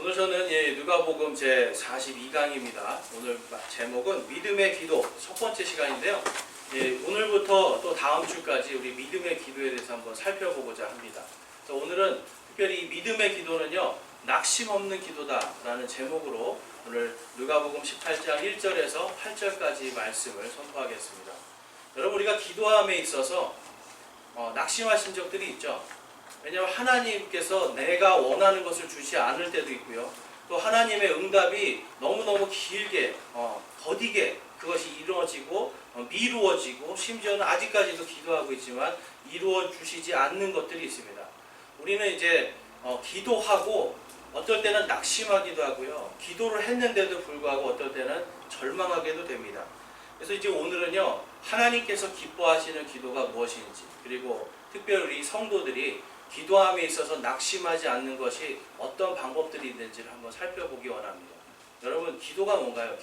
오늘 저는 누가복음 제 42강입니다. 오늘 제목은 믿음의 기도 첫 번째 시간인데요. 오늘부터 또 다음 주까지 우리 믿음의 기도에 대해서 한번 살펴보고자 합니다. 그래서 오늘은 특별히 이 믿음의 기도는요, 낙심 없는 기도다라는 제목으로 오늘 누가복음 18장 1절에서 8절까지 말씀을 선포하겠습니다. 여러분, 우리가 기도함에 있어서 낙심하신 적들이 있죠. 왜냐하면 하나님께서 내가 원하는 것을 주지 않을 때도 있고요. 또 하나님의 응답이 너무너무 길게 더디게 그것이 이루어지고 미루어지고 심지어는 아직까지도 기도하고 있지만 이루어 주시지 않는 것들이 있습니다. 우리는 이제 기도하고 어떨 때는 낙심하기도 하고요. 기도를 했는데도 불구하고 어떨 때는 절망하게도 됩니다. 그래서 이제 오늘은요, 하나님께서 기뻐하시는 기도가 무엇인지, 그리고 특별히 우리 성도들이 기도함에 있어서 낙심하지 않는 것이 어떤 방법들이 있는지를 한번 살펴보기 원합니다. 여러분, 기도가 뭔가요?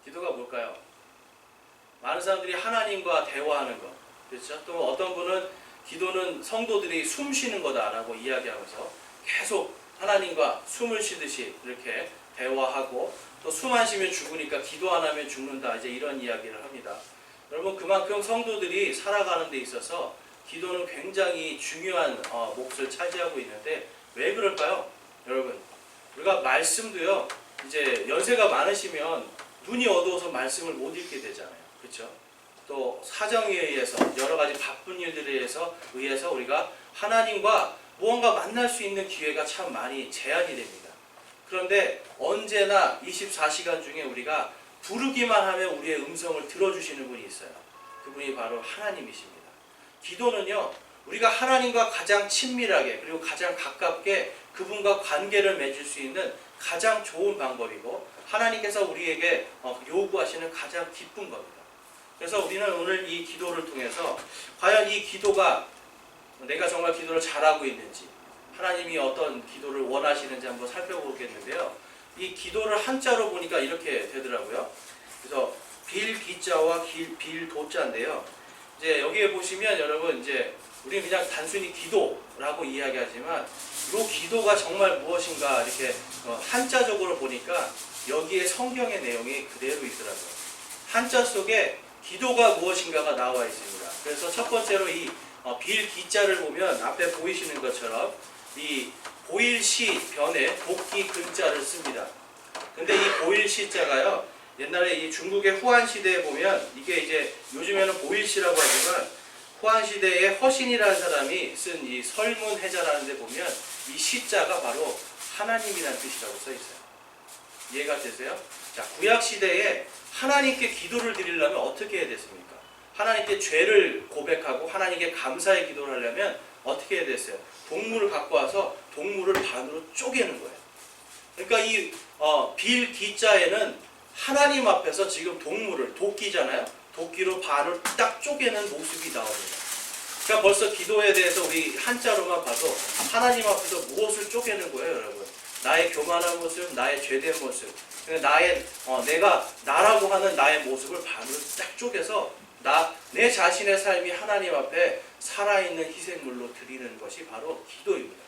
기도가 뭘까요? 많은 사람들이 하나님과 대화하는 것, 그렇죠? 또 어떤 분은 기도는 성도들이 숨 쉬는 거다라고 이야기하면서 계속 하나님과 숨을 쉬듯이 이렇게 대화하고, 또 숨 안 쉬면 죽으니까 기도 안 하면 죽는다, 이제 이런 이야기를 합니다. 여러분, 그만큼 성도들이 살아가는 데 있어서 기도는 굉장히 중요한 몫을 차지하고 있는데, 왜 그럴까요? 여러분, 우리가 말씀도요, 이제 연세가 많으시면 눈이 어두워서 말씀을 못 읽게 되잖아요. 그렇죠? 또 사정에 의해서, 여러 가지 바쁜 일들에 의해서 우리가 하나님과 무언가 만날 수 있는 기회가 참 많이 제한이 됩니다. 그런데 언제나 24시간 중에 우리가 부르기만 하면 우리의 음성을 들어주시는 분이 있어요. 그분이 바로 하나님이십니다. 기도는요, 우리가 하나님과 가장 친밀하게, 그리고 가장 가깝게 그분과 관계를 맺을 수 있는 가장 좋은 방법이고, 하나님께서 우리에게 요구하시는 가장 기쁜 겁니다. 그래서 우리는 오늘 이 기도를 통해서 과연 이 기도가 내가 정말 기도를 잘하고 있는지, 하나님이 어떤 기도를 원하시는지 한번 살펴보겠는데요. 이 기도를 한자로 보니까 이렇게 되더라고요. 그래서 빌기자와 빌도자인데요. 이제 여기에 보시면 여러분, 이제 우리는 그냥 단순히 기도라고 이야기하지만 이 기도가 정말 무엇인가 이렇게 한자적으로 보니까 여기에 성경의 내용이 그대로 있더라고요. 한자 속에 기도가 무엇인가가 나와 있습니다. 그래서 첫 번째로 이 빌기자를 보면 앞에 보이시는 것처럼 이 보일시 변에 복기 근자를 씁니다. 근데 이 보일시자가요, 옛날에 이 중국의 후한 시대에 보면 이게 이제 요즘에는 보일시라고 하지만 후한 시대에 허신이라는 사람이 쓴 이 설문해자라는 데 보면 이 시자가 바로 하나님이라는 뜻이라고 써 있어요. 이해가 되세요? 자, 구약 시대에 하나님께 기도를 드리려면 어떻게 해야 됐습니까? 하나님께 죄를 고백하고 하나님께 감사의 기도를 하려면 어떻게 해야 됐어요? 동물을 갖고 와서 동물을 반으로 쪼개는 거예요. 그러니까 이 빌기자에는 하나님 앞에서 지금 동물을, 도끼잖아요. 도끼로 반을 딱 쪼개는 모습이 나옵니다. 그러니까 벌써 기도에 대해서 우리 한자로만 봐도 하나님 앞에서 무엇을 쪼개는 거예요, 여러분? 나의 교만한 모습, 나의 죄된 모습, 내가 나라고 하는 나의 모습을 반으로 딱 쪼개서 내 자신의 삶이 하나님 앞에 살아있는 희생물로 드리는 것이 바로 기도입니다.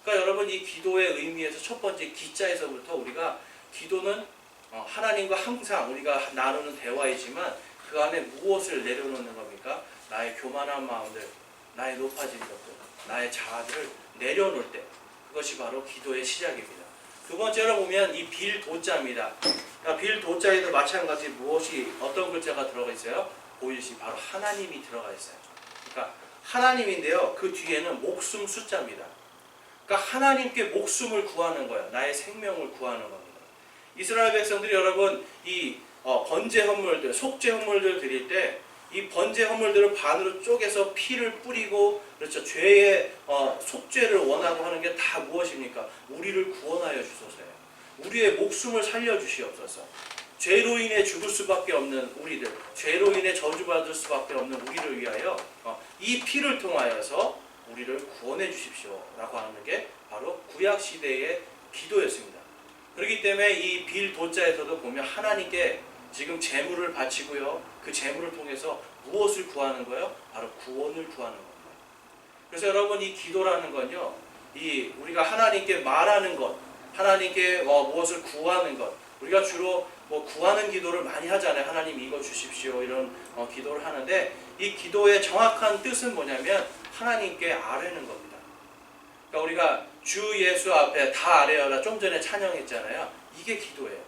그러니까 여러분, 이 기도의 의미에서 첫 번째 기자에서부터 우리가 기도는 하나님과 항상 우리가 나누는 대화이지만 그 안에 무엇을 내려놓는 겁니까? 나의 교만한 마음들, 나의 높아진 것들, 나의 자아들을 내려놓을 때, 그것이 바로 기도의 시작입니다. 두 번째로 보면 이 빌도자입니다. 그러니까 빌도자에도 마찬가지 어떤 글자가 들어가 있어요? 보일시, 바로 하나님이 들어가 있어요. 그러니까 하나님인데요, 그 뒤에는 목숨 숫자입니다. 그러니까 하나님께 목숨을 구하는 거예요. 나의 생명을 구하는 겁니다. 이스라엘 백성들이 여러분, 이 번제 헌물들, 속죄 헌물들 드릴 때 이 번제 헌물들을 반으로 쪼개서 피를 뿌리고, 그렇죠, 죄의 속죄를 원하고 하는 게 다 무엇입니까? 우리를 구원하여 주소서예요. 우리의 목숨을 살려 주시옵소서. 죄로 인해 죽을 수밖에 없는 우리들, 죄로 인해 저주받을 수밖에 없는 우리를 위하여 이 피를 통하여서 우리를 구원해 주십시오 라고 하는 게 바로 구약시대의 기도였습니다. 그렇기 때문에 이 빌도자에서도 보면 하나님께 지금 제물을 바치고요, 그 제물을 통해서 무엇을 구하는 거예요? 바로 구원을 구하는 겁니다. 그래서 여러분, 이 기도라는 건요, 우리가 하나님께 말하는 것, 하나님께 무엇을 구하는 것, 우리가 주로 구하는 기도를 많이 하잖아요. 하나님 이거 주십시오 이런 기도를 하는데, 이 기도의 정확한 뜻은 뭐냐면 하나님께 아뢰는 겁니다. 그러니까 우리가 주 예수 앞에 다 아뢰어라 좀 전에 찬양했잖아요. 이게 기도예요.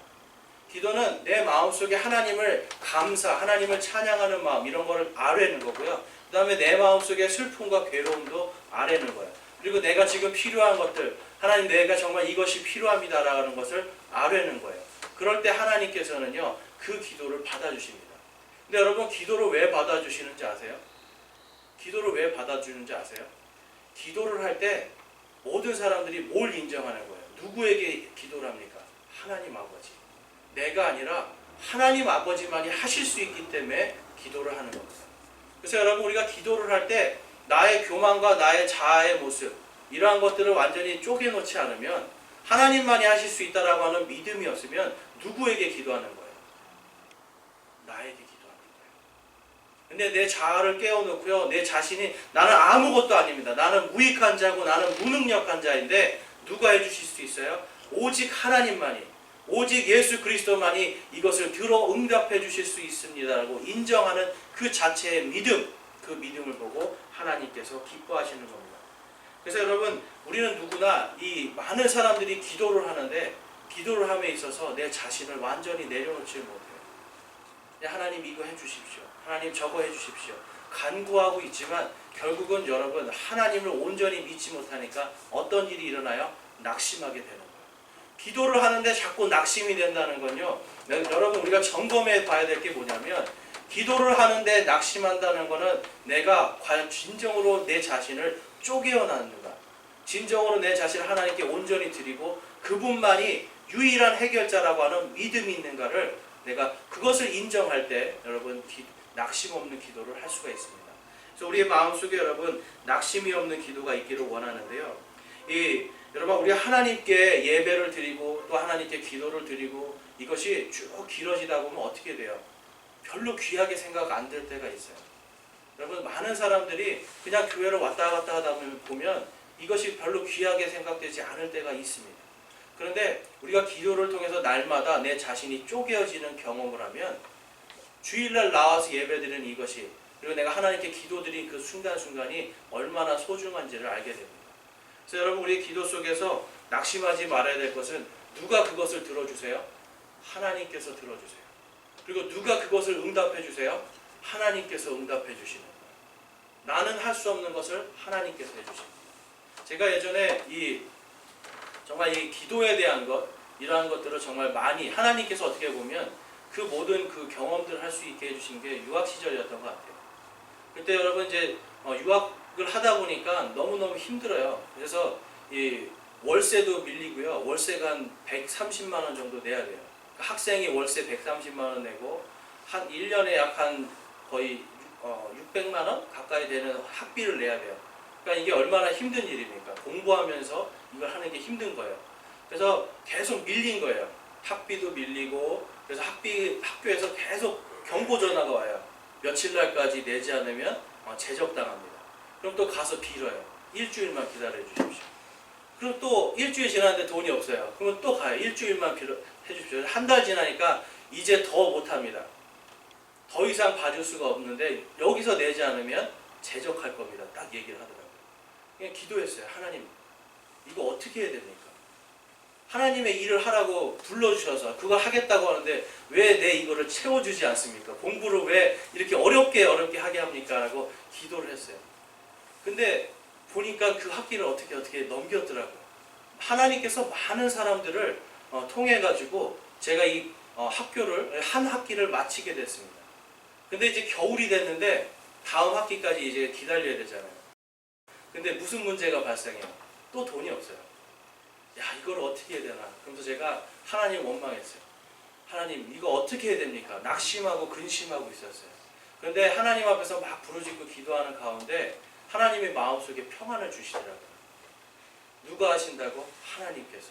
기도는 내 마음속에 하나님을 하나님을 찬양하는 마음, 이런 거를 아뢰는 거고요. 그 다음에 내 마음속에 슬픔과 괴로움도 아뢰는 거예요. 그리고 내가 지금 필요한 것들, 하나님 내가 정말 이것이 필요합니다라는 것을 아뢰는 거예요. 그럴 때 하나님께서는요, 그 기도를 받아주십니다. 근데 여러분, 기도를 왜 받아주시는지 아세요? 기도를 왜 받아주는지 아세요? 기도를 할 때 모든 사람들이 뭘 인정하는 거예요? 누구에게 기도를 합니까? 하나님 아버지. 내가 아니라 하나님 아버지만이 하실 수 있기 때문에 기도를 하는 겁니다. 그래서 여러분, 우리가 기도를 할 때 나의 교만과 나의 자아의 모습, 이러한 것들을 완전히 쪼개놓지 않으면, 하나님만이 하실 수 있다라고 하는 믿음이 없으면 누구에게 기도하는 거예요? 나에게 기도하는 거예요. 근데 내 자아를 깨워놓고요, 내 자신이 나는 아무것도 아닙니다, 나는 무익한 자고 나는 무능력한 자인데 누가 해주실 수 있어요? 오직 하나님만이, 오직 예수 그리스도만이 이것을 들어 응답해 주실 수 있습니다라고 인정하는 그 자체의 믿음, 그 믿음을 보고 하나님께서 기뻐하시는 겁니다. 그래서 여러분, 우리는 누구나 이 많은 사람들이 기도를 하는데, 기도를 함에 있어서 내 자신을 완전히 내려놓지 못해요. 하나님 이거 해주십시오, 하나님 저거 해주십시오 간구하고 있지만 결국은 여러분, 하나님을 온전히 믿지 못하니까 어떤 일이 일어나요? 낙심하게 되는 거예요. 기도를 하는데 자꾸 낙심이 된다는 건요, 여러분 우리가 점검해 봐야 될 게 뭐냐면, 기도를 하는데 낙심한다는 것은 내가 과연 진정으로 내 자신을 쪼개어놨는가, 진정으로 내 자신을 하나님께 온전히 드리고 그분만이 유일한 해결자라고 하는 믿음이 있는가를, 내가 그것을 인정할 때 여러분, 낙심 없는 기도를 할 수가 있습니다. 그래서 우리의 마음속에 여러분, 낙심이 없는 기도가 있기를 원하는데요, 여러분, 우리 하나님께 예배를 드리고 또 하나님께 기도를 드리고 이것이 쭉 길어지다 보면 어떻게 돼요? 별로 귀하게 생각 안 될 때가 있어요. 여러분, 많은 사람들이 그냥 교회를 왔다 갔다 하다 보면 이것이 별로 귀하게 생각되지 않을 때가 있습니다. 그런데 우리가 기도를 통해서 날마다 내 자신이 쪼개어지는 경험을 하면, 주일날 나와서 예배드리는 이것이, 그리고 내가 하나님께 기도드린 그 순간순간이 얼마나 소중한지를 알게 됩니다. 그래서 여러분, 우리 기도 속에서 낙심하지 말아야 될 것은, 누가 그것을 들어주세요? 하나님께서 들어주세요. 그리고 누가 그것을 응답해 주세요? 하나님께서 응답해 주시는 거예요. 나는 할 수 없는 것을 하나님께서 해주십니다. 제가 예전에 정말 이 기도에 대한 것, 이러한 것들을 정말 많이 하나님께서 어떻게 보면 그 모든 그 경험들을 할 수 있게 해주신 게 유학 시절이었던 것 같아요. 그때 여러분, 이제 유학을 하다 보니까 너무너무 힘들어요. 그래서 이 월세도 밀리고요, 월세가 한 130만 원 정도 내야 돼요. 학생이 월세 130만 원 내고 한 1년에 약 한 거의 600만 원 가까이 되는 학비를 내야 돼요. 그러니까 이게 얼마나 힘든 일입니까? 공부하면서 이걸 하는 게 힘든 거예요. 그래서 계속 밀린 거예요. 학비도 밀리고, 그래서 학교에서 계속 경고 전화가 와요. 며칠 날까지 내지 않으면 제적당합니다. 그럼 또 가서 빌어요. 일주일만 기다려 주십시오. 그리고 또 일주일 지났는데 돈이 없어요. 그러면 또 가요. 일주일만 해주십시오. 한 달 지나니까 이제 더 못합니다. 더 이상 봐줄 수가 없는데 여기서 내지 않으면 제적할 겁니다. 딱 얘기를 하더라고요. 그냥 기도했어요. 하나님, 이거 어떻게 해야 됩니까? 하나님의 일을 하라고 불러주셔서 그거 하겠다고 하는데 왜 내 이거를 채워주지 않습니까? 공부를 왜 이렇게 어렵게 하게 합니까? 라고 기도를 했어요. 근데 보니까 그 학기를 어떻게 넘겼더라고요. 하나님께서 많은 사람들을 통해가지고 제가 이 학교를, 한 학기를 마치게 됐습니다. 근데 이제 겨울이 됐는데 다음 학기까지 이제 기다려야 되잖아요. 근데 무슨 문제가 발생해요? 또 돈이 없어요. 야, 이걸 어떻게 해야 되나? 그러면서 제가 하나님 원망했어요. 하나님, 이거 어떻게 해야 됩니까? 낙심하고 근심하고 있었어요. 그런데 하나님 앞에서 막 부르짖고 기도하는 가운데 하나님의 마음속에 평안을 주시더라고요. 누가 하신다고? 하나님께서.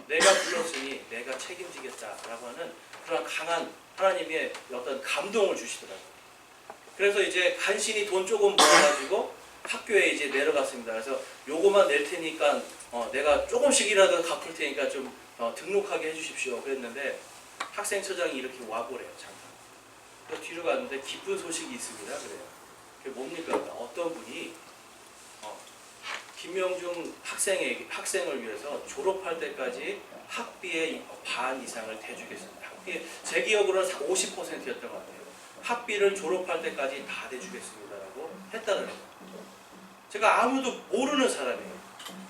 내가 불렀으니 내가 책임지겠다라고 하는 그런 강한 하나님의 어떤 감동을 주시더라고요. 그래서 이제 간신히 돈 조금 모아가지고 학교에 이제 내려갔습니다. 그래서 요거만 낼 테니까 내가 조금씩이라도 갚을 테니까 좀 등록하게 해주십시오. 그랬는데 학생처장이 이렇게 와보래요. 잠깐. 그래서 뒤로 갔는데 기쁜 소식이 있습니다. 그래요. 그게 뭡니까? 어떤 분이 김명중 학생을 위해서 졸업할 때까지 학비의 반 이상을 대주겠습니다. 학비, 제 기억으로는 50%였던 것 같아요. 학비를 졸업할 때까지 다 대주겠습니다라고 했다는 거예요. 제가 아무도 모르는 사람이에요.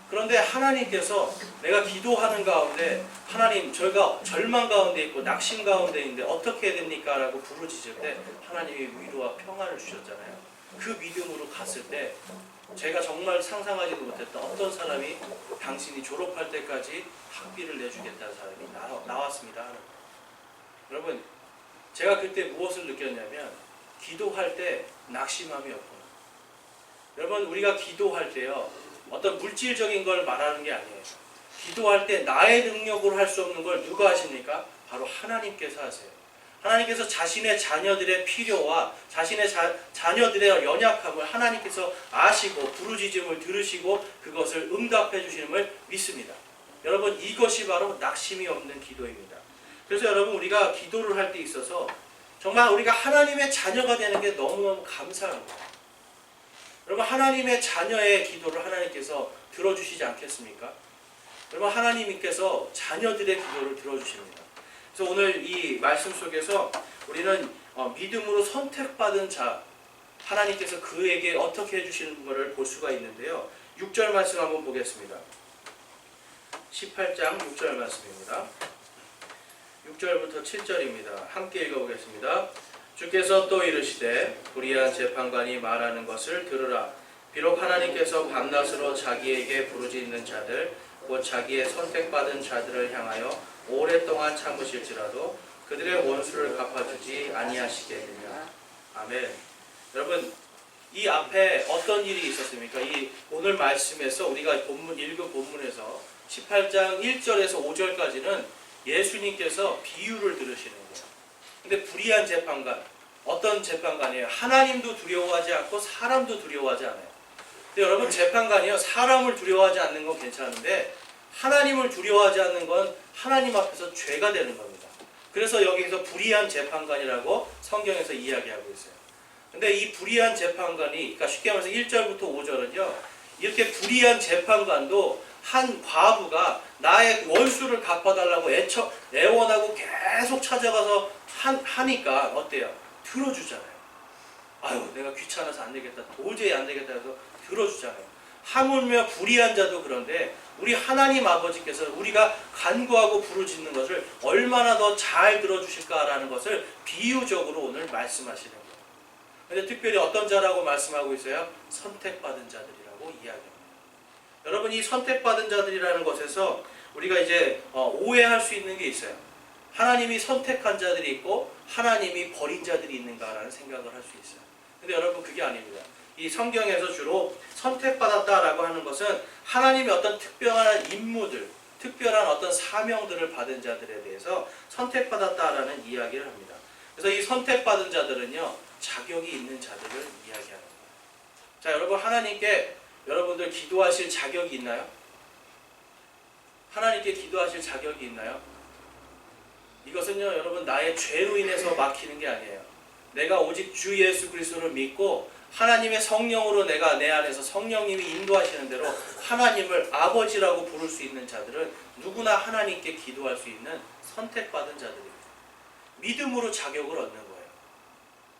그런데 하나님께서 내가 기도하는 가운데 하나님 저희가 절망 가운데 있고 낙심 가운데 있는데 어떻게 해야 됩니까? 라고 부르짖을 때 하나님이 위로와 평안을 주셨잖아요. 그 믿음으로 갔을 때 제가 정말 상상하지도 못했던 어떤 사람이 당신이 졸업할 때까지 학비를 내주겠다는 사람이 나왔습니다. 여러분 제가 그때 무엇을 느꼈냐면 기도할 때 낙심함이 없구나. 여러분 우리가 기도할 때요 어떤 물질적인 걸 말하는 게 아니에요. 기도할 때 나의 능력으로 할 수 없는 걸 누가 하십니까? 바로 하나님께서 하세요. 하나님께서 자신의 자녀들의 필요와 자신의 자녀들의 연약함을 하나님께서 아시고 부르짖음을 들으시고 그것을 응답해 주시는 믿습니다. 여러분 이것이 바로 낙심이 없는 기도입니다. 그래서 여러분 우리가 기도를 할 때 있어서 정말 우리가 하나님의 자녀가 되는 게 너무너무 감사한 거예요. 여러분 하나님의 자녀의 기도를 하나님께서 들어주시지 않겠습니까? 여러분 하나님께서 자녀들의 기도를 들어주십니다. 그래서 오늘 이 말씀 속에서 우리는 믿음으로 선택받은 자 하나님께서 그에게 어떻게 해주시는 것을 볼 수가 있는데요. 6절 말씀 한번 보겠습니다. 18장 6절 말씀입니다. 6절부터 7절입니다. 함께 읽어보겠습니다. 주께서 또 이르시되 불의한 재판관이 말하는 것을 들으라. 비록 하나님께서 밤낮으로 자기에게 부르짖는 자들 곧 자기의 선택받은 자들을 향하여 오랫동안 참으실지라도 그들의 원수를 갚아주지 아니하시겠느냐. 아멘. 여러분 이 앞에 어떤 일이 있었습니까? 이 오늘 말씀에서 우리가 읽은 본문에서 18장 1절에서 5절까지는 예수님께서 비유를 들으시는 거예요. 근데 불의한 재판관, 어떤 재판관이에요? 하나님도 두려워하지 않고 사람도 두려워하지 않아요. 근데 여러분 재판관이요 사람을 두려워하지 않는 건 괜찮은데 하나님을 두려워하지 않는 건 하나님 앞에서 죄가 되는 겁니다. 그래서 여기서 불의한 재판관이라고 성경에서 이야기하고 있어요. 근데 이 불의한 재판관이, 그러니까 쉽게 말해서 1절부터 5절은요 이렇게 불의한 재판관도 한 과부가 나의 원수를 갚아달라고 애원하고 계속 찾아가서 하니까 어때요? 들어주잖아요. 아유 내가 귀찮아서 안 되겠다, 도저히 안 되겠다 해서 들어주잖아요. 하물며 불의한 자도 그런데 우리 하나님 아버지께서 우리가 간구하고 부르짖는 것을 얼마나 더 잘 들어주실까라는 것을 비유적으로 오늘 말씀하시는 거예요. 그런데 특별히 어떤 자라고 말씀하고 있어요? 선택받은 자들이라고 이야기합니다. 여러분 이 선택받은 자들이라는 것에서 우리가 이제 오해할 수 있는 게 있어요. 하나님이 선택한 자들이 있고 하나님이 버린 자들이 있는가라는 생각을 할 수 있어요. 근데 여러분 그게 아닙니다. 이 성경에서 주로 선택받았다라고 하는 것은 하나님의 어떤 특별한 임무들, 특별한 어떤 사명들을 받은 자들에 대해서 선택받았다라는 이야기를 합니다. 그래서 이 선택받은 자들은요 자격이 있는 자들을 이야기하는 거예요. 자 여러분 하나님께 여러분들 기도하실 자격이 있나요? 하나님께 기도하실 자격이 있나요? 이것은요 여러분 나의 죄로 인해서 막히는 게 아니에요. 내가 오직 주 예수 그리스도를 믿고 하나님의 성령으로 내가 내 안에서 성령님이 인도하시는 대로 하나님을 아버지라고 부를 수 있는 자들은 누구나 하나님께 기도할 수 있는 선택받은 자들입니다. 믿음으로 자격을 얻는 거예요.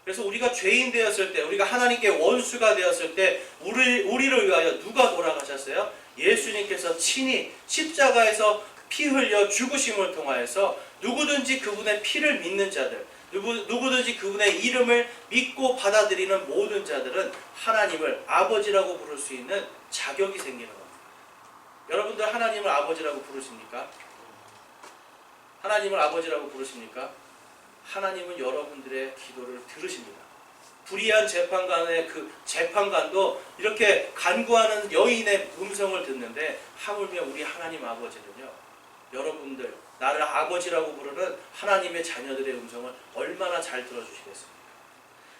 그래서 우리가 죄인 되었을 때, 우리가 하나님께 원수가 되었을 때 우리를 위하여 누가 돌아가셨어요? 예수님께서 친히 십자가에서 피 흘려 죽으심을 통하여서 누구든지 그분의 피를 믿는 자들, 누구든지 그분의 이름을 믿고 받아들이는 모든 자들은 하나님을 아버지라고 부를 수 있는 자격이 생기는 겁니다. 여러분들 하나님을 아버지라고 부르십니까? 하나님을 아버지라고 부르십니까? 하나님은 여러분들의 기도를 들으십니다. 불의한 재판관의 그 재판관도 이렇게 간구하는 여인의 음성을 듣는데 하물며 우리 하나님 아버지는요 여러분들 나를 아버지라고 부르는 하나님의 자녀들의 음성을 얼마나 잘 들어주시겠습니까?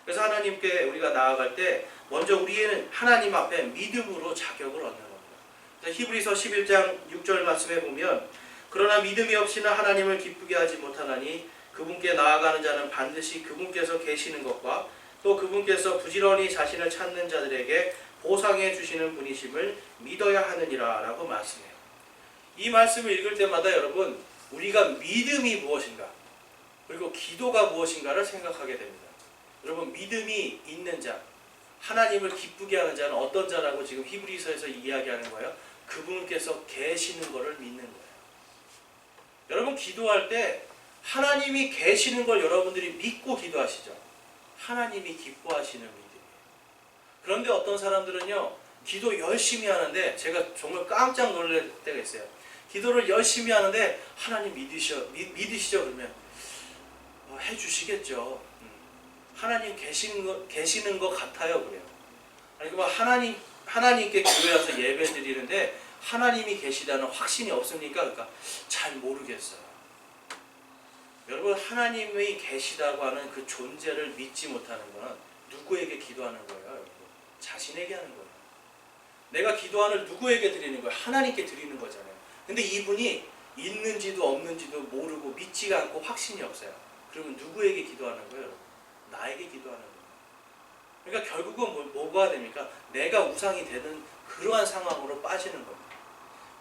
그래서 하나님께 우리가 나아갈 때 먼저 우리는 하나님 앞에 믿음으로 자격을 얻는 겁니다. 히브리서 11장 6절 말씀에 보면 그러나 믿음이 없이는 하나님을 기쁘게 하지 못하나니 그분께 나아가는 자는 반드시 그분께서 계시는 것과 또 그분께서 부지런히 자신을 찾는 자들에게 보상해 주시는 분이심을 믿어야 하느니라 라고 말씀해요. 이 말씀을 읽을 때마다 여러분 우리가 믿음이 무엇인가 그리고 기도가 무엇인가를 생각하게 됩니다. 여러분 믿음이 있는 자 하나님을 기쁘게 하는 자는 어떤 자라고 지금 히브리서에서 이야기하는 거예요? 그분께서 계시는 것을 믿는 거예요. 여러분 기도할 때 하나님이 계시는 걸 여러분들이 믿고 기도하시죠. 하나님이 기뻐하시는 믿음이에요. 그런데 어떤 사람들은요 기도 열심히 하는데 제가 정말 깜짝 놀랄 때가 있어요. 기도를 열심히 하는데 하나님 믿으시죠? 그러면 해주시겠죠. 하나님 계시는 것 같아요. 그래요. 아니 그럼 하나님께 교회 와서 예배 드리는데 하나님이 계시다는 확신이 없습니까? 그러니까 잘 모르겠어요. 여러분 하나님이 계시다고 하는 그 존재를 믿지 못하는 것은 누구에게 기도하는 거예요? 여러분? 자신에게 하는 거예요. 내가 기도하는 누구에게 드리는 거예요? 하나님께 드리는 거잖아요. 근데 이분이 있는지도 없는지도 모르고 믿지가 않고 확신이 없어요. 그러면 누구에게 기도하는 거예요? 여러분? 나에게 기도하는 거예요. 그러니까 결국은 뭐가 됩니까? 내가 우상이 되는 그러한 상황으로 빠지는 겁니다.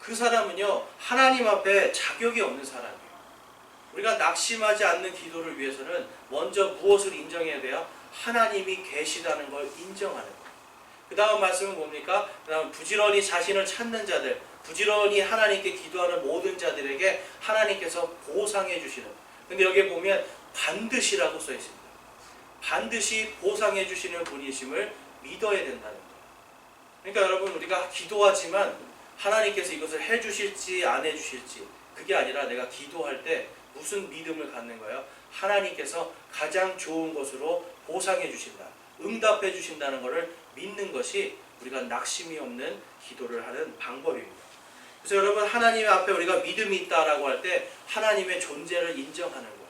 그 사람은요 하나님 앞에 자격이 없는 사람이에요. 우리가 낙심하지 않는 기도를 위해서는 먼저 무엇을 인정해야 돼요? 하나님이 계시다는 걸 인정하는 거예요. 그 다음 말씀은 뭡니까? 그 다음 부지런히 자신을 찾는 자들, 부지런히 하나님께 기도하는 모든 자들에게 하나님께서 보상해 주시는. 근데 여기에 보면 반드시라고 써 있습니다. 반드시 보상해 주시는 분이심을 믿어야 된다는 거예요. 그러니까 여러분 우리가 기도하지만 하나님께서 이것을 해주실지 안 해주실지 그게 아니라 내가 기도할 때 무슨 믿음을 갖는 거예요? 하나님께서 가장 좋은 것으로 보상해 주신다. 응답해 주신다는 것을 믿는 것이 우리가 낙심이 없는 기도를 하는 방법입니다. 그래서 여러분 하나님 앞에 우리가 믿음이 있다라고 할 때 하나님의 존재를 인정하는 거예요.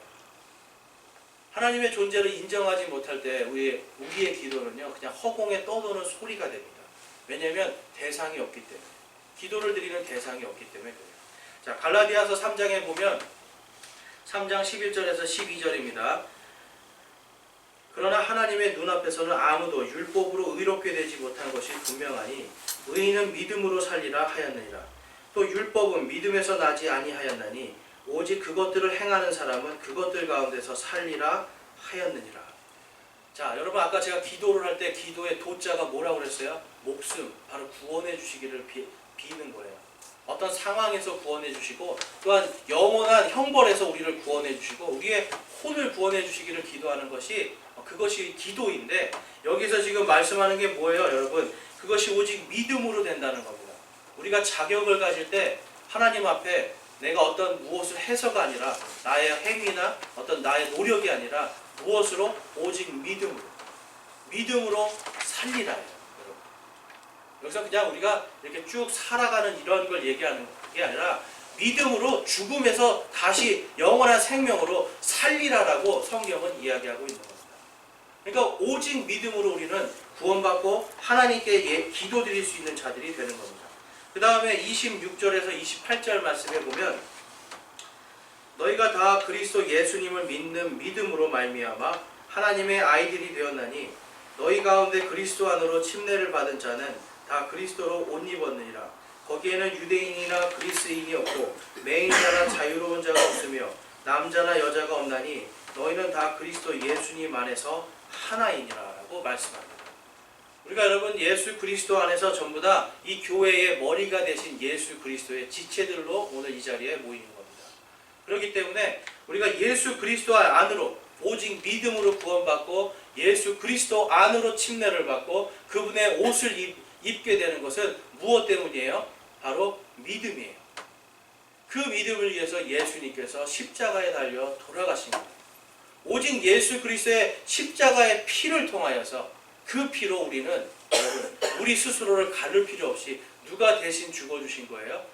하나님의 존재를 인정하지 못할 때 우리의 기도는요 그냥 허공에 떠도는 소리가 됩니다. 왜냐하면 대상이 없기 때문에. 기도를 드리는 대상이 없기 때문에 그래요. 자, 갈라디아서 3장에 보면 3장 11절에서 12절입니다. 그러나 하나님의 눈앞에서는 아무도 율법으로 의롭게 되지 못한 것이 분명하니 의인은 믿음으로 살리라 하였느니라. 또 율법은 믿음에서 나지 아니하였나니 오직 그것들을 행하는 사람은 그것들 가운데서 살리라 하였느니라. 자, 여러분 아까 제가 기도를 할 때 기도의 도자가 뭐라고 그랬어요? 목숨, 바로 구원해 주시기를 비는 거예요. 어떤 상황에서 구원해 주시고 또한 영원한 형벌에서 우리를 구원해 주시고 우리의 혼을 구원해 주시기를 기도하는 것이 그것이 기도인데 여기서 지금 말씀하는 게 뭐예요? 여러분 그것이 오직 믿음으로 된다는 겁니다. 우리가 자격을 가질 때 하나님 앞에 내가 어떤 무엇을 해서가 아니라 나의 행위나 어떤 나의 노력이 아니라 무엇으로? 오직 믿음으로 살리라예요. 여기서 그냥 우리가 이렇게 쭉 살아가는 이런 걸 얘기하는 게 아니라 믿음으로 죽음에서 다시 영원한 생명으로 살리라라고 성경은 이야기하고 있는 겁니다. 그러니까 오직 믿음으로 우리는 구원받고 하나님께 기도드릴 수 있는 자들이 되는 겁니다. 그 다음에 26절에서 28절 말씀에 보면 너희가 다 그리스도 예수님을 믿는 믿음으로 말미암아 하나님의 아이들이 되었나니 너희 가운데 그리스도 안으로 침례를 받은 자는 다 그리스도로 옷 입었느니라. 거기에는 유대인이나 그리스인이 없고 매인자나 자유로운 자가 없으며 남자나 여자가 없나니 너희는 다 그리스도 예수님 안에서 하나이니라 라고 말씀합니다. 우리가 여러분 예수 그리스도 안에서 전부 다 이 교회의 머리가 되신 예수 그리스도의 지체들로 오늘 이 자리에 모이는 겁니다. 그렇기 때문에 우리가 예수 그리스도 안으로 오직 믿음으로 구원받고 예수 그리스도 안으로 침례를 받고 그분의 옷을 입게 되는 것은 무엇 때문이에요? 바로 믿음이에요. 그 믿음을 위해서 예수님께서 십자가에 달려 돌아가신 겁니다. 오직 예수 그리스도의 십자가의 피를 통하여서 그 피로 우리는 여러분 우리 스스로를 가릴 필요 없이 누가 대신 죽어주신 거예요?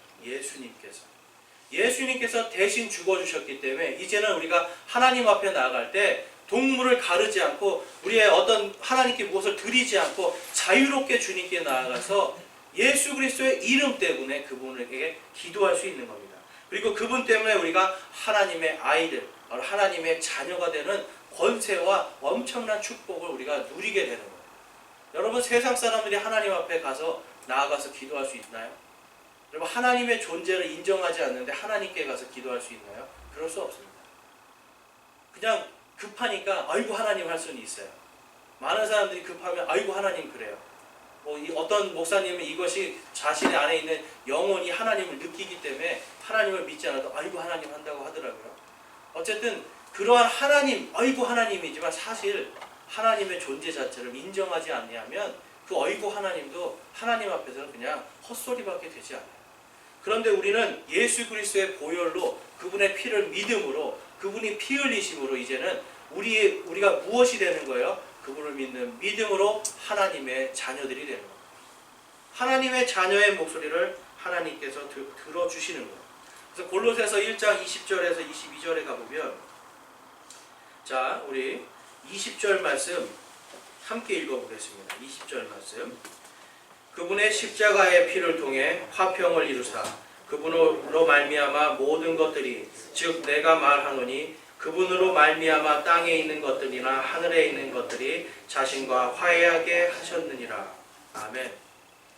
예수님께서 대신 죽어주셨기 때문에 이제는 우리가 하나님 앞에 나아갈 때 동물을 가르지 않고 우리의 어떤 하나님께 무엇을 드리지 않고 자유롭게 주님께 나아가서 예수 그리스도의 이름 때문에 그분에게 기도할 수 있는 겁니다. 그리고 그분 때문에 우리가 하나님의 아이들, 하나님의 자녀가 되는 권세와 엄청난 축복을 우리가 누리게 되는 거예요. 여러분, 세상 사람들이 하나님 앞에 가서 나아가서 기도할 수 있나요? 여러분, 하나님의 존재를 인정하지 않는데 하나님께 가서 기도할 수 있나요? 그럴 수 없습니다. 그냥 급하니까 아이고 하나님 할 수는 있어요. 많은 사람들이 급하면 아이고 하나님 그래요. 어떤 목사님은 이것이 자신의 안에 있는 영혼이 하나님을 느끼기 때문에 하나님을 믿지 않아도 아이고 하나님 한다고 하더라고요. 어쨌든 그러한 하나님, 아이고 하나님이지만 사실 하나님의 존재 자체를 인정하지 않냐면 그 어이고 하나님도 하나님 앞에서는 그냥 헛소리밖에 되지 않아요. 그런데 우리는 예수 그리스도의 보혈로 그분의 피를 믿음으로 그분이 피 흘리심으로 이제는 우리가 무엇이 되는 거예요? 그분을 믿는 믿음으로 하나님의 자녀들이 되는 겁니다. 하나님의 자녀의 목소리를 하나님께서 들어주시는 거예요. 그래서 골로새서 1장 20절에서 22절에 가보면, 자, 우리 20절 말씀 함께 읽어보겠습니다. 20절 말씀. 그분의 십자가의 피를 통해 화평을 이루사 그분으로 말미암아 모든 것들이 즉 내가 말하노니 그분으로 말미암아 땅에 있는 것들이나 하늘에 있는 것들이 자신과 화해하게 하셨느니라. 아멘.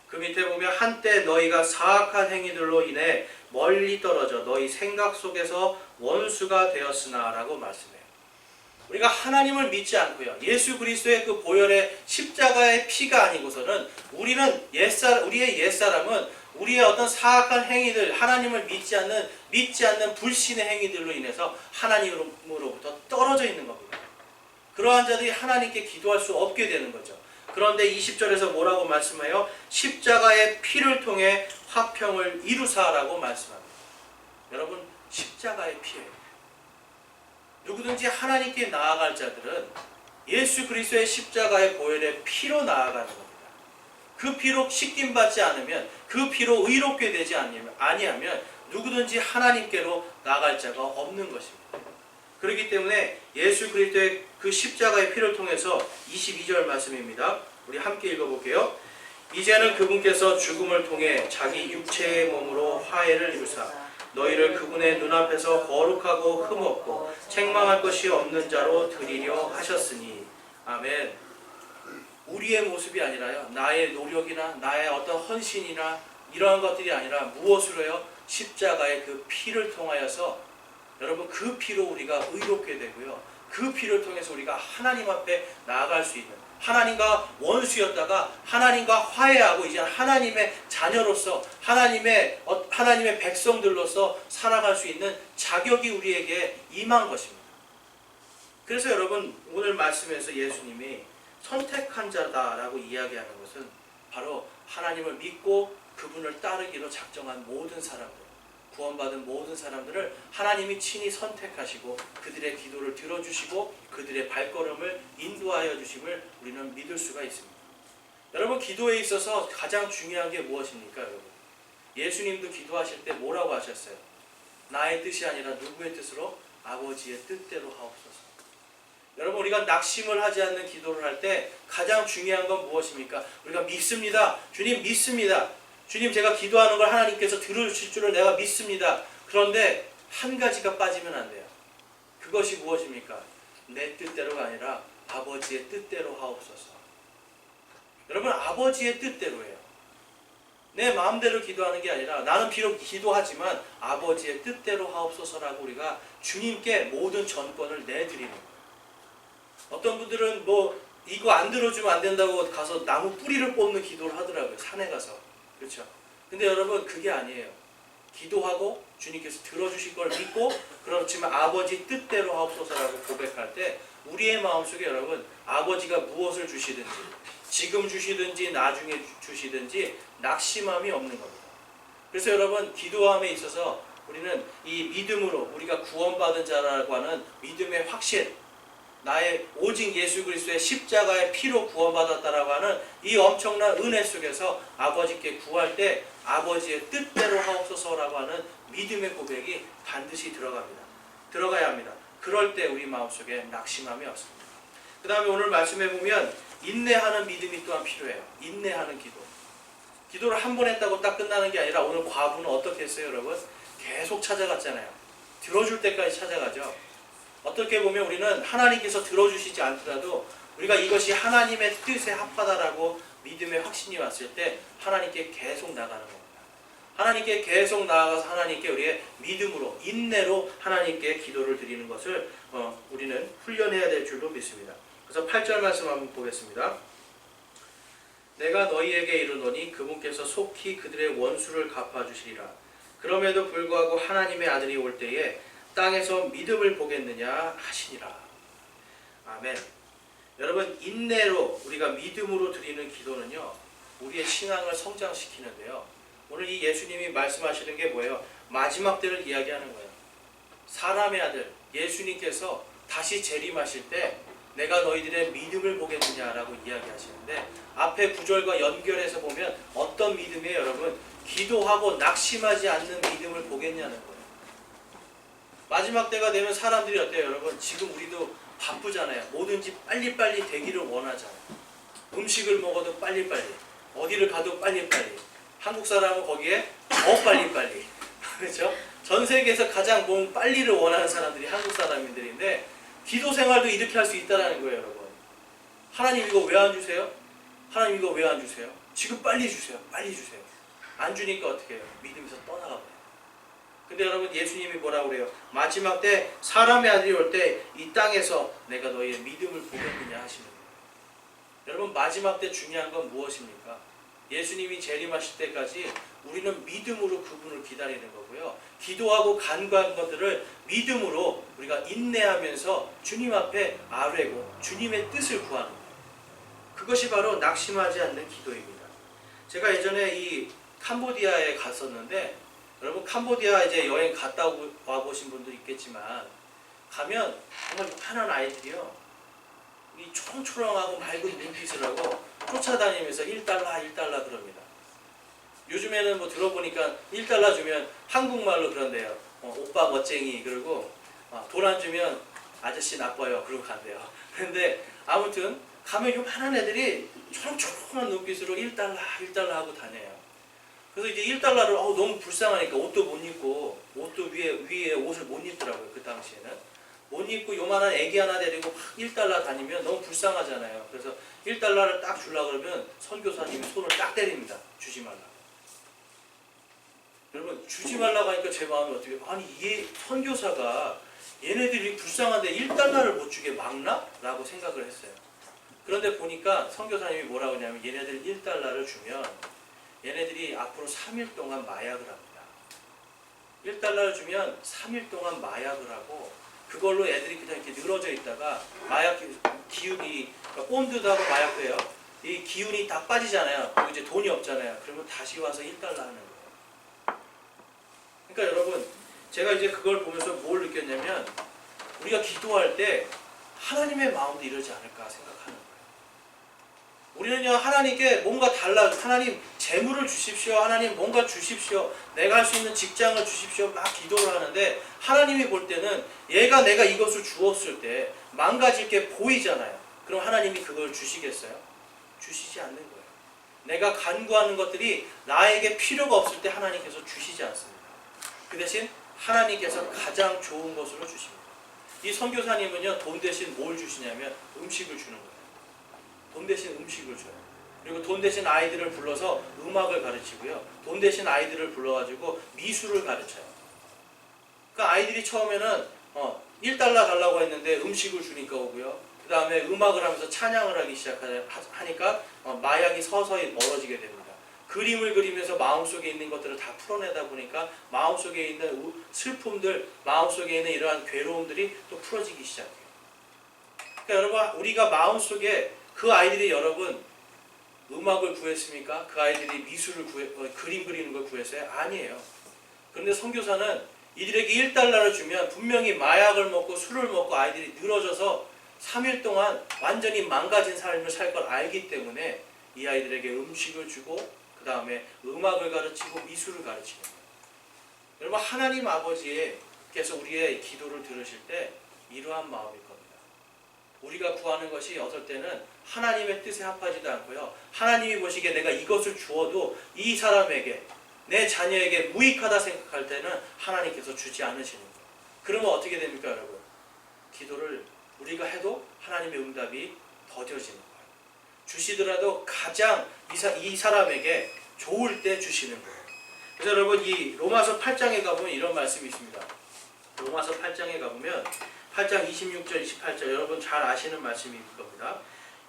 그 밑에 보면 한때 너희가 사악한 행위들로 인해 멀리 떨어져 너희 생각 속에서 원수가 되었으나 라고 말씀해요. 우리가 하나님을 믿지 않고요, 예수 그리스도의 그 보혈의 십자가의 피가 아니고서는 우리의 옛사람은 우리의 어떤 사악한 행위들, 하나님을 믿지 않는 불신의 행위들로 인해서 하나님으로부터 떨어져 있는 겁니다. 그러한 자들이 하나님께 기도할 수 없게 되는 거죠. 그런데 20절에서 뭐라고 말씀해요? 십자가의 피를 통해 화평을 이루사라고 말씀합니다. 여러분, 십자가의 피예요. 누구든지 하나님께 나아갈 자들은 예수 그리스도의 십자가의 보혈의 피로 나아가는 겁니다. 그 피로 씻김받지 않으면, 그 피로 의롭게 되지 아니하면 누구든지 하나님께로 나아갈 자가 없는 것입니다. 그렇기 때문에 예수 그리스도의 그 십자가의 피를 통해서 22절 말씀입니다. 우리 함께 읽어볼게요. 이제는 그분께서 죽음을 통해 자기 육체의 몸으로 화해를 이루사 너희를 그분의 눈앞에서 거룩하고 흠없고 책망할 것이 없는 자로 드리려 하셨으니. 아멘. 우리의 모습이 아니라요, 나의 노력이나 나의 어떤 헌신이나 이러한 것들이 아니라 무엇으로요? 십자가의 그 피를 통하여서, 여러분, 그 피로 우리가 의롭게 되고요, 그 피를 통해서 우리가 하나님 앞에 나아갈 수 있는, 하나님과 원수였다가 하나님과 화해하고 이제 하나님의 자녀로서 하나님의 백성들로서 살아갈 수 있는 자격이 우리에게 임한 것입니다. 그래서 여러분, 오늘 말씀에서 예수님이 선택한 자다라고 이야기하는 것은 바로 하나님을 믿고 그분을 따르기로 작정한 모든 사람들, 구원받은 모든 사람들을 하나님이 친히 선택하시고 그들의 기도를 들어주시고 그들의 발걸음을 인도하여 주심을 우리는 믿을 수가 있습니다. 여러분, 기도에 있어서 가장 중요한 게 무엇입니까? 여러분, 예수님도 기도하실 때 뭐라고 하셨어요? 나의 뜻이 아니라 누구의 뜻으로? 아버지의 뜻대로 하옵소서. 여러분, 우리가 낙심을 하지 않는 기도를 할 때 가장 중요한 건 무엇입니까? 우리가 믿습니다. 주님 믿습니다. 주님, 제가 기도하는 걸 하나님께서 들으실 줄을 내가 믿습니다. 그런데 한 가지가 빠지면 안 돼요. 그것이 무엇입니까? 내 뜻대로가 아니라 아버지의 뜻대로 하옵소서. 여러분, 아버지의 뜻대로예요. 내 마음대로 기도하는 게 아니라 나는 비록 기도하지만 아버지의 뜻대로 하옵소서라고 우리가 주님께 모든 전권을 내드리는 거예요. 어떤 분들은 이거 안 들어주면 안 된다고 가서 나무 뿌리를 뽑는 기도를 하더라고요. 산에 가서. 그렇죠. 근데 여러분, 그게 아니에요. 기도하고 주님께서 들어주실 걸 믿고, 그렇지만 아버지 뜻대로 하옵소서라고 고백할 때 우리의 마음속에 여러분, 아버지가 무엇을 주시든지, 지금 주시든지 나중에 주시든지 낙심함이 없는 겁니다. 그래서 여러분, 기도함에 있어서 우리는 이 믿음으로 우리가 구원받은 자라고 하는 믿음의 확신, 나의 오직 예수 그리스도의 십자가의 피로 구원받았다라고 하는 이 엄청난 은혜 속에서 아버지께 구할 때 아버지의 뜻대로 하옵소서라고 하는 믿음의 고백이 반드시 들어가야 합니다. 그럴 때 우리 마음속에 낙심함이 없습니다. 그 다음에 오늘 말씀해 보면 인내하는 믿음이 또한 필요해요. 인내하는 기도. 기도를 한 번 했다고 딱 끝나는 게 아니라 오늘 과부는 어떻게 했어요, 여러분? 계속 찾아갔잖아요. 들어줄 때까지 찾아가죠. 어떻게 보면 우리는 하나님께서 들어주시지 않더라도 우리가 이것이 하나님의 뜻에 합하다라고 믿음의 확신이 왔을 때 하나님께 계속 나가는 겁니다. 하나님께 계속 나아가서 하나님께 우리의 믿음으로 인내로 하나님께 기도를 드리는 것을 우리는 훈련해야 될 줄로 믿습니다. 그래서 8절 말씀 한번 보겠습니다. 내가 너희에게 이르노니 그분께서 속히 그들의 원수를 갚아주시리라. 그럼에도 불구하고 하나님의 아들이 올 때에 땅에서 믿음을 보겠느냐 하시니라. 아멘. 여러분, 인내로 우리가 믿음으로 드리는 기도는요, 우리의 신앙을 성장시키는데요. 오늘 이 예수님이 말씀하시는 게 뭐예요? 마지막 때를 이야기하는 거예요. 사람의 아들 예수님께서 다시 재림하실 때 내가 너희들의 믿음을 보겠느냐라고 이야기하시는데, 앞에 구절과 연결해서 보면 어떤 믿음이에요, 여러분? 기도하고 낙심하지 않는 믿음을 보겠냐는 거예요. 마지막 때가 되면 사람들이 어때요, 여러분? 지금 우리도 바쁘잖아요. 뭐든지 빨리빨리 되기를 원하잖아요. 음식을 먹어도 빨리빨리, 어디를 가도 빨리빨리. 한국 사람은 거기에 더 빨리빨리. 그렇죠? 전 세계에서 가장 몸 빨리를 원하는 사람들이 한국 사람들인데, 기도 생활도 이렇게 할 수 있다는 거예요, 여러분. 하나님 이거 왜 안 주세요? 하나님 이거 왜 안 주세요? 지금 빨리 주세요. 빨리 주세요. 안 주니까 어떻게 해요? 믿음에서 떠나가 버려요. 근데 여러분, 예수님이 뭐라고 그래요? 마지막 때 사람의 아들이 올 때 이 땅에서 내가 너희의 믿음을 보겠느냐 하시는 거예요. 여러분, 마지막 때 중요한 건 무엇입니까? 예수님이 재림하실 때까지 우리는 믿음으로 그분을 기다리는 거고요. 기도하고 간구한 것들을 믿음으로 우리가 인내하면서 주님 앞에 아뢰고 주님의 뜻을 구하는 거예요. 그것이 바로 낙심하지 않는 기도입니다. 제가 예전에 이 캄보디아에 갔었는데, 여러분 캄보디아 이제 여행 갔다 와보신 분도 있겠지만, 가면 정말 요만한 아이들이요, 이 초롱초롱하고 맑은 눈빛을 하고 쫓아다니면서 1달러 1달러 그럽니다. 요즘에는 뭐 들어보니까 1달러 주면 한국말로 그런데요. 오빠 멋쟁이, 그리고 돈 안 주면 아저씨 나빠요, 그러고 간대요. 근데 아무튼 가면 요만한 애들이 초롱초롱한 눈빛으로 1달러 1달러 하고 다녀요. 그래서 이제 1달러를 너무 불쌍하니까 옷도 못 입고, 옷도 위에 옷을 못 입더라고요. 그 당시에는 못 입고 요만한 애기 하나 데리고 막 1달러 다니면 너무 불쌍하잖아요. 그래서 1달러를 딱 주려고 그러면 선교사님이 손을 딱 때립니다. 주지 말라고. 여러분, 주지 말라고 하니까 제 마음이 어떻게, 아니 이 선교사가 얘네들이 불쌍한데 1달러를 못 주게 막나? 라고 생각을 했어요. 그런데 보니까 선교사님이 뭐라고 하냐면, 얘네들 1달러를 주면 얘네들이 앞으로 3일 동안 마약을 합니다. 1달러를 주면 3일 동안 마약을 하고, 그걸로 애들이 그냥 이렇게 늘어져 있다가 마약 기운이, 그러니까 본드도 하고 마약도 해요. 이 기운이 다 빠지잖아요. 그리고 이제 돈이 없잖아요. 그러면 다시 와서 1달러 하는 거예요. 그러니까 여러분, 제가 이제 그걸 보면서 뭘 느꼈냐면, 우리가 기도할 때 하나님의 마음도 이러지 않을까 생각하는 거예요. 우리는요, 하나님께 뭔가 달라, 하나님 재물을 주십시오, 하나님 뭔가 주십시오, 내가 할 수 있는 직장을 주십시오, 막 기도를 하는데, 하나님이 볼 때는 내가 이것을 주었을 때 망가질 게 보이잖아요. 그럼 하나님이 그걸 주시겠어요? 주시지 않는 거예요. 내가 간구하는 것들이 나에게 필요가 없을 때 하나님께서 주시지 않습니다. 그 대신 하나님께서 가장 좋은 것으로 주십니다. 이 선교사님은요, 돈 대신 뭘 주시냐면 음식을 주는 거예요. 돈 대신 음식을 줘요. 그리고 돈 대신 아이들을 불러서 음악을 가르치고요. 돈 대신 아이들을 불러가지고 미술을 가르쳐요. 그러니까 아이들이 처음에는 1달러 달라고 했는데 음식을 주니까 오고요. 그 다음에 음악을 하면서 찬양을 하기 시작하니까 마약이 서서히 멀어지게 됩니다. 그림을 그리면서 마음속에 있는 것들을 다 풀어내다 보니까 마음속에 있는 슬픔들, 마음속에 있는 이러한 괴로움들이 또 풀어지기 시작해요. 그러니까 여러분, 우리가 마음속에 그 아이들이 여러분 음악을 구했습니까? 그 아이들이 미술을 그림 그리는 걸 구했어요? 아니에요. 그런데 선교사는 이들에게 1달러를 주면 분명히 마약을 먹고 술을 먹고 아이들이 늘어져서 3일 동안 완전히 망가진 삶을 살 걸 알기 때문에 이 아이들에게 음식을 주고, 그 다음에 음악을 가르치고 미술을 가르치는 거예요. 여러분, 하나님 아버지께서 우리의 기도를 들으실 때 이러한 마음일 겁니다. 우리가 구하는 것이 어떨 때는 하나님의 뜻에 합하지도 않고요. 하나님이 보시기에 내가 이것을 주어도 이 사람에게, 내 자녀에게 무익하다 생각할 때는 하나님께서 주지 않으시는 거예요. 그러면 어떻게 됩니까, 여러분? 기도를 우리가 해도 하나님의 응답이 더뎌지는 거예요. 주시더라도 가장 이 사람에게 좋을 때 주시는 거예요. 그래서 여러분, 이 로마서 8장에 가보면 이런 말씀이 있습니다. 로마서 8장에 가보면 8장 26절 28절 여러분 잘 아시는 말씀일 겁니다.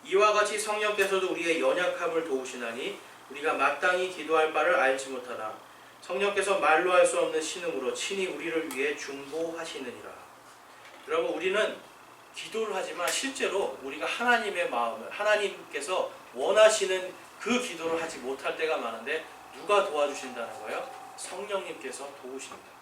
이와 같이 성령께서도 우리의 연약함을 도우시나니 우리가 마땅히 기도할 바를 알지 못하나 성령께서 말로 할 수 없는 신음으로 친히 우리를 위해 중보하시느니라. 여러분, 우리는 기도를 하지만 실제로 우리가 하나님의 마음을, 하나님께서 원하시는 그 기도를 하지 못할 때가 많은데 누가 도와주신다는 거예요? 성령님께서 도우십니다.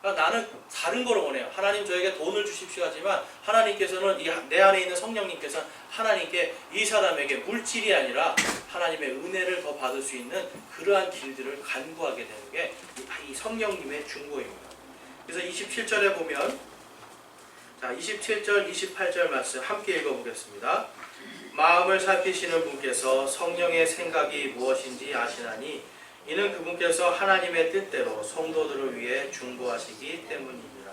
그러니까 나는 다른 걸 원해요. 하나님 저에게 돈을 주십시오 하지만 하나님께서는 내 안에 있는 성령님께서는 하나님께 이 사람에게 물질이 아니라 하나님의 은혜를 더 받을 수 있는 그러한 길들을 간구하게 되는 게 이 성령님의 중보입니다. 그래서 27절에 보면, 자 27절 28절 말씀 함께 읽어보겠습니다. 마음을 살피시는 분께서 성령의 생각이 무엇인지 아시나니 이는 그분께서 하나님의 뜻대로 성도들을 위해 중보하시기 때문입니다.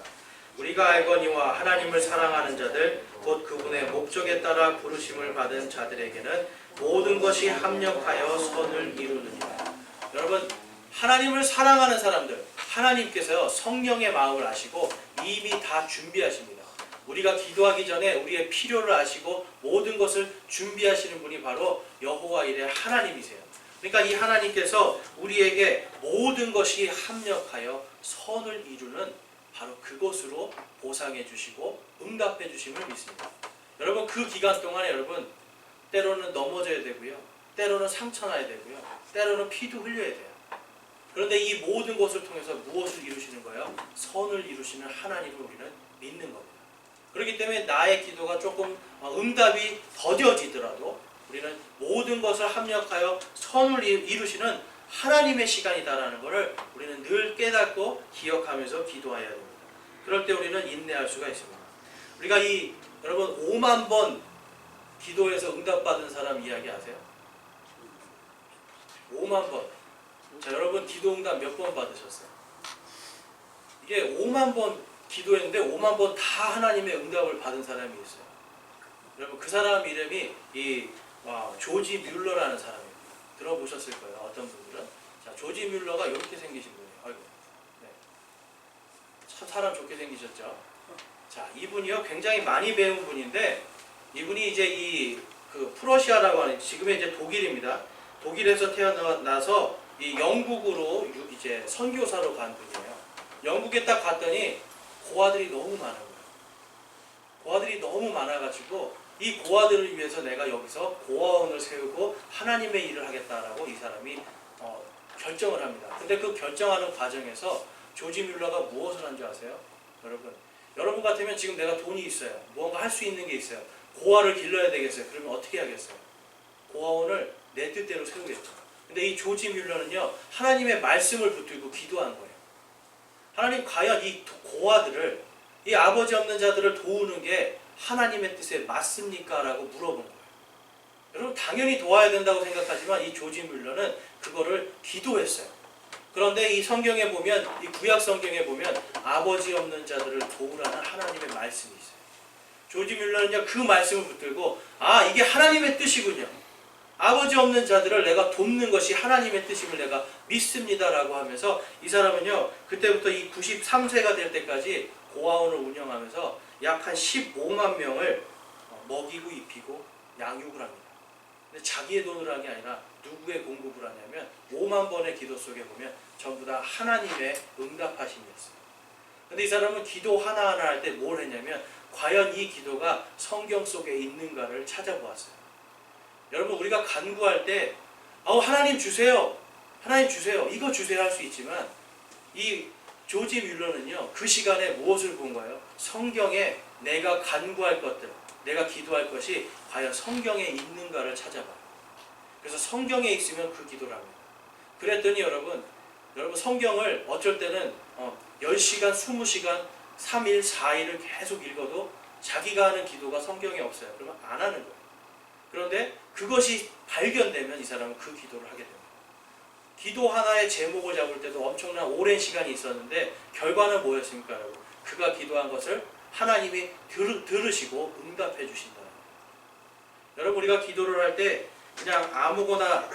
우리가 알거니와 하나님을 사랑하는 자들 곧 그분의 목적에 따라 부르심을 받은 자들에게는 모든 것이 합력하여 선을 이루느니라. 여러분, 하나님을 사랑하는 사람들, 하나님께서요 성령의 마음을 아시고 이미 다 준비하십니다. 우리가 기도하기 전에 우리의 필요를 아시고 모든 것을 준비하시는 분이 바로 여호와 일의 하나님이세요. 그러니까 이 하나님께서 우리에게 모든 것이 합력하여 선을 이루는 바로 그것으로 보상해 주시고 응답해 주심을 믿습니다. 여러분, 그 기간 동안에 여러분 때로는 넘어져야 되고요, 때로는 상처나야 되고요, 때로는 피도 흘려야 돼요. 그런데 이 모든 것을 통해서 무엇을 이루시는 거예요? 선을 이루시는 하나님을 우리는 믿는 겁니다. 그렇기 때문에 나의 기도가 조금 응답이 더뎌지더라도 우리는 모든 것을 합력하여 선을 이루시는 하나님의 시간이다라는 것을 우리는 늘 깨닫고 기억하면서 기도해야 됩니다. 그럴 때 우리는 인내할 수가 있습니다. 우리가 여러분 5만 번 기도해서 응답받은 사람 이야기 아세요? 5만 번. 자, 여러분 기도 응답 몇 번 받으셨어요? 이게 5만 번 기도했는데 5만 번 다 하나님의 응답을 받은 사람이 있어요. 여러분, 그 사람 이름이 조지 뮬러라는 사람입니다. 들어보셨을 거예요, 어떤 분들은. 자, 조지 뮬러가 이렇게 생기신 분이에요. 아이고, 네. 참 사람 좋게 생기셨죠. 자, 이분이요 굉장히 많이 배운 분인데, 이분이 이제 프러시아라고 하는 지금의 이제 독일입니다. 독일에서 태어나서 이 영국으로 이제 선교사로 간 분이에요. 영국에 딱 갔더니 고아들이 너무 많은 거예요. 고아들이 너무 많아가지고 이 고아들을 위해서 내가 여기서 고아원을 세우고 하나님의 일을 하겠다라고 이 사람이 결정을 합니다. 근데 그 결정하는 과정에서 조지 뮬러가 무엇을 한 줄 아세요? 여러분 같으면 지금 내가 돈이 있어요. 뭔가 할 수 있는 게 있어요. 고아를 길러야 되겠어요. 그러면 어떻게 하겠어요? 고아원을 내 뜻대로 세우겠죠. 근데 이 조지 뮬러는요 하나님의 말씀을 붙들고 기도한 거예요. 하나님, 과연 이 고아들을, 이 아버지 없는 자들을 도우는 게 하나님의 뜻에 맞습니까? 라고 물어본 거예요. 여러분, 당연히 도와야 된다고 생각하지만 이 조지 뮬러는 그거를 기도했어요. 그런데 이 성경에 보면, 이 구약 성경에 보면 아버지 없는 자들을 도우라는 하나님의 말씀이 있어요. 조지 뮬러는요 그 말씀을 붙들고 이게 하나님의 뜻이군요. 아버지 없는 자들을 내가 돕는 것이 하나님의 뜻임을 내가 믿습니다라고 하면서 이 사람은요 그때부터 이 93세가 될 때까지 고아원을 운영하면서 약 한 15만 명을 먹이고 입히고 양육을 합니다. 근데 자기의 돈으로 한 게 아니라 누구의 공급을 하냐면 5만 번의 기도 속에 보면 전부 다 하나님의 응답하심이었어요. 근데 이 사람은 기도 하나하나 할 때 뭘 했냐면 과연 이 기도가 성경 속에 있는가를 찾아보았어요. 여러분, 우리가 간구할 때 하나님 주세요, 하나님 주세요, 이거 주세요 할 수 있지만 이 조지 뮬러는요 그 시간에 무엇을 본 거예요? 성경에 내가 간구할 것들, 내가 기도할 것이 과연 성경에 있는가를 찾아봐요. 그래서 성경에 있으면 그 기도를 합니다. 그랬더니 여러분 성경을 어쩔 때는 10시간, 20시간, 3일, 4일을 계속 읽어도 자기가 하는 기도가 성경에 없어요. 그러면 안 하는 거예요. 그런데 그것이 발견되면 이 사람은 그 기도를 하게 됩니다. 기도 하나의 제목을 잡을 때도 엄청난 오랜 시간이 있었는데 결과는 뭐였습니까, 여러분? 그가 기도한 것을 하나님이 들으시고 응답해 주신다. 여러분, 우리가 기도를 할 때 그냥 아무거나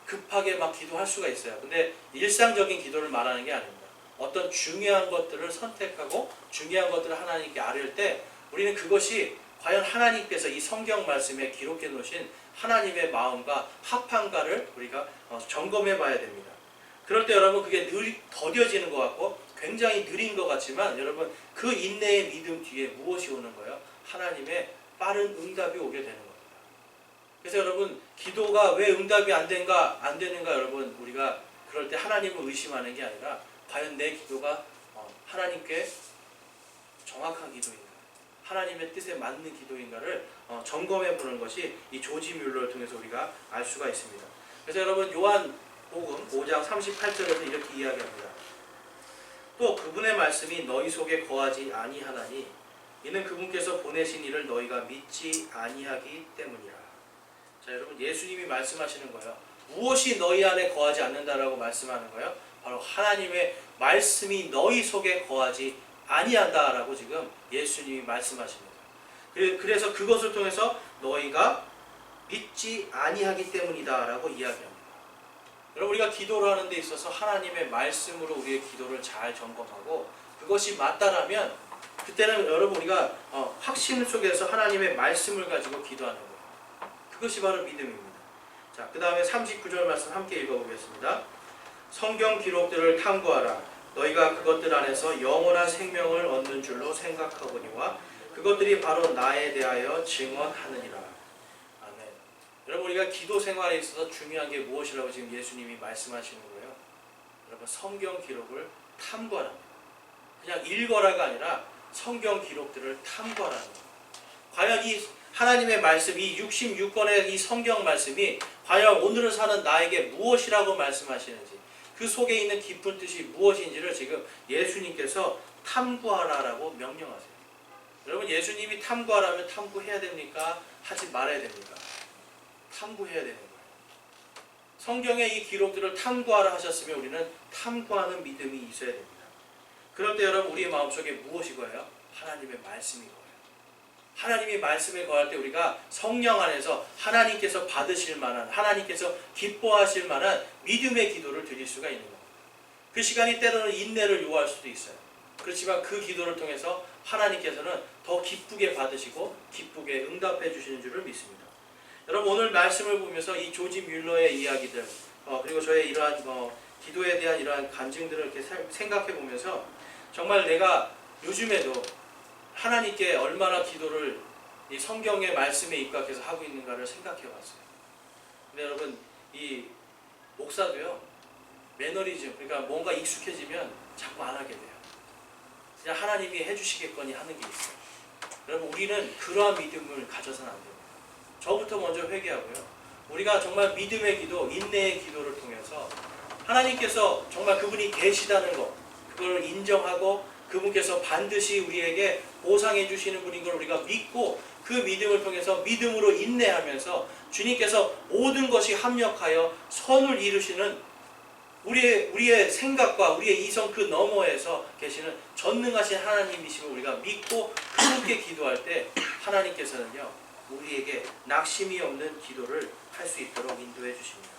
급하게 막 기도할 수가 있어요. 근데 일상적인 기도를 말하는 게 아닙니다. 어떤 중요한 것들을 선택하고 중요한 것들을 하나님께 아뢰을 때 우리는 그것이 과연 하나님께서 이 성경 말씀에 기록해 놓으신 하나님의 마음과 합한가를 우리가 점검해 봐야 됩니다. 그럴 때 여러분 그게 더뎌지는 것 같고 굉장히 느린 것 같지만 여러분 그 인내의 믿음 뒤에 무엇이 오는 거예요? 하나님의 빠른 응답이 오게 되는 겁니다. 그래서 여러분 기도가 왜 응답이 안 되는가 여러분 우리가 그럴 때 하나님을 의심하는 게 아니라 과연 내 기도가 하나님께 정확한 기도인가, 하나님의 뜻에 맞는 기도인가를 점검해 보는 것이 이 조지 뮬러를 통해서 우리가 알 수가 있습니다. 그래서 여러분 요한복음 5장 38절에서 이렇게 이야기합니다. 또 그분의 말씀이 너희 속에 거하지 아니하나니 이는 그분께서 보내신 이를 너희가 믿지 아니하기 때문이라. 자, 여러분 예수님이 말씀하시는 거예요. 무엇이 너희 안에 거하지 않는다라고 말씀하는 거예요? 바로 하나님의 말씀이 너희 속에 거하지 아니한다라고 지금 예수님이 말씀하십니다. 그래서 그것을 통해서 너희가 믿지 아니하기 때문이다라고 이야기합니다. 여러분 우리가 기도를 하는 데 있어서 하나님의 말씀으로 우리의 기도를 잘 점검하고 그것이 맞다라면 그때는 여러분 우리가 확신 속에서 하나님의 말씀을 가지고 기도하는 거예요. 그것이 바로 믿음입니다. 자, 그 다음에 39절 말씀 함께 읽어보겠습니다. 성경 기록들을 탐구하라. 너희가 그것들 안에서 영원한 생명을 얻는 줄로 생각하거니와 그것들이 바로 나에 대하여 증언하느니라. 아멘. 여러분 우리가 기도 생활에 있어서 중요한 게 무엇이라고 지금 예수님이 말씀하시는 거예요? 여러분 성경 기록을 탐구하라. 그냥 읽어라가 아니라 성경 기록들을 탐구하라는 거예요. 과연 이 하나님의 말씀, 이 66권의 이 성경 말씀이 과연 오늘을 사는 나에게 무엇이라고 말씀하시는지 그 속에 있는 깊은 뜻이 무엇인지를 지금 예수님께서 탐구하라라고 명령하세요. 여러분 예수님이 탐구하라면 탐구해야 됩니까? 하지 말아야 됩니까? 탐구해야 되는 거예요. 성경의 이 기록들을 탐구하라 하셨으면 우리는 탐구하는 믿음이 있어야 됩니다. 그럴 때 여러분 우리의 마음속에 무엇이 거예요? 하나님의 말씀이 거예요. 하나님의 말씀에 거할 때 우리가 성령 안에서 하나님께서 받으실 만한, 하나님께서 기뻐하실 만한 믿음의 기도를 드릴 수가 있는 겁니다. 그 시간이 때로는 인내를 요구할 수도 있어요. 그렇지만 그 기도를 통해서 하나님께서는 더 기쁘게 받으시고 기쁘게 응답해 주시는 줄을 믿습니다. 여러분 오늘 말씀을 보면서 이 조지 뮬러의 이야기들 그리고 저의 이러한 기도에 대한 이러한 간증들을 이렇게 생각해 보면서 정말 내가 요즘에도 하나님께 얼마나 기도를 이 성경의 말씀에 입각해서 하고 있는가를 생각해 봤어요. 근데 여러분 이 목사도요 매너리즘, 그러니까 뭔가 익숙해지면 자꾸 안 하게 돼요. 그냥 하나님이 해주시겠거니 하는 게 있어요. 여러분 우리는 그러한 믿음을 가져서는 안 됩니다. 저부터 먼저 회개하고요. 우리가 정말 믿음의 기도, 인내의 기도를 통해서 하나님께서 정말 그분이 계시다는 것, 그걸 인정하고 그분께서 반드시 우리에게 보상해 주시는 분인 걸 우리가 믿고 그 믿음을 통해서 믿음으로 인내하면서 주님께서 모든 것이 합력하여 선을 이루시는 우리의 생각과 우리의 이성 그 너머에서 계시는 전능하신 하나님이심을 우리가 믿고 함께 기도할 때 하나님께서는요 우리에게 낙심이 없는 기도를 할 수 있도록 인도해 주십니다.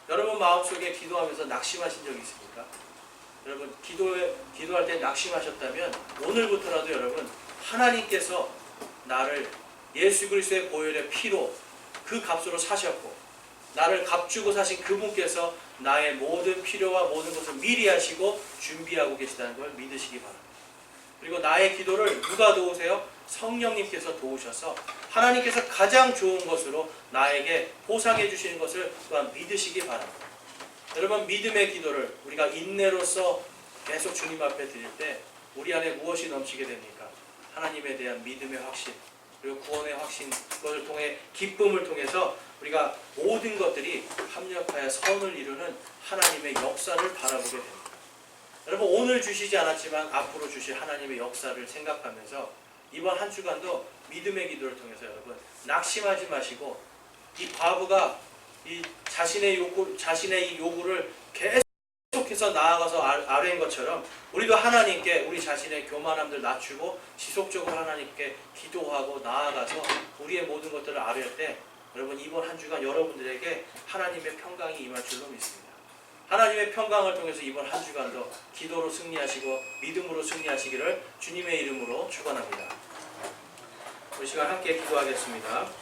여러분 마음속에 기도하면서 낙심하신 적 있습니까? 여러분 기도할 때 낙심하셨다면 오늘부터라도 여러분 하나님께서 나를 예수 그리스도의 보혈의 피로 그 값으로 사셨고 나를 값주고 사신 그분께서 나의 모든 필요와 모든 것을 미리 하시고 준비하고 계시다는 걸 믿으시기 바랍니다. 그리고 나의 기도를 누가 도우세요? 성령님께서 도우셔서 하나님께서 가장 좋은 것으로 나에게 보상해 주시는 것을 또한 믿으시기 바랍니다. 여러분 믿음의 기도를 우리가 인내로서 계속 주님 앞에 드릴 때 우리 안에 무엇이 넘치게 됩니까? 하나님에 대한 믿음의 확신 그리고 구원의 확신, 그것을 통해 기쁨을 통해서 우리가 모든 것들이 합력하여 선을 이루는 하나님의 역사를 바라보게 됩니다. 여러분 오늘 주시지 않았지만 앞으로 주실 하나님의 역사를 생각하면서 이번 한 주간도 믿음의 기도를 통해서 여러분 낙심하지 마시고 이 과부가 이 자신의 이 요구를 계속해서 나아가서 아뢰인 것처럼 우리도 하나님께 우리 자신의 교만함들 낮추고 지속적으로 하나님께 기도하고 나아가서 우리의 모든 것들을 아뢰을 때 여러분 이번 한 주간 여러분들에게 하나님의 평강이 임할 줄로 믿습니다. 하나님의 평강을 통해서 이번 한 주간도 기도로 승리하시고 믿음으로 승리하시기를 주님의 이름으로 축원합니다. 우리 시간 함께 기도하겠습니다.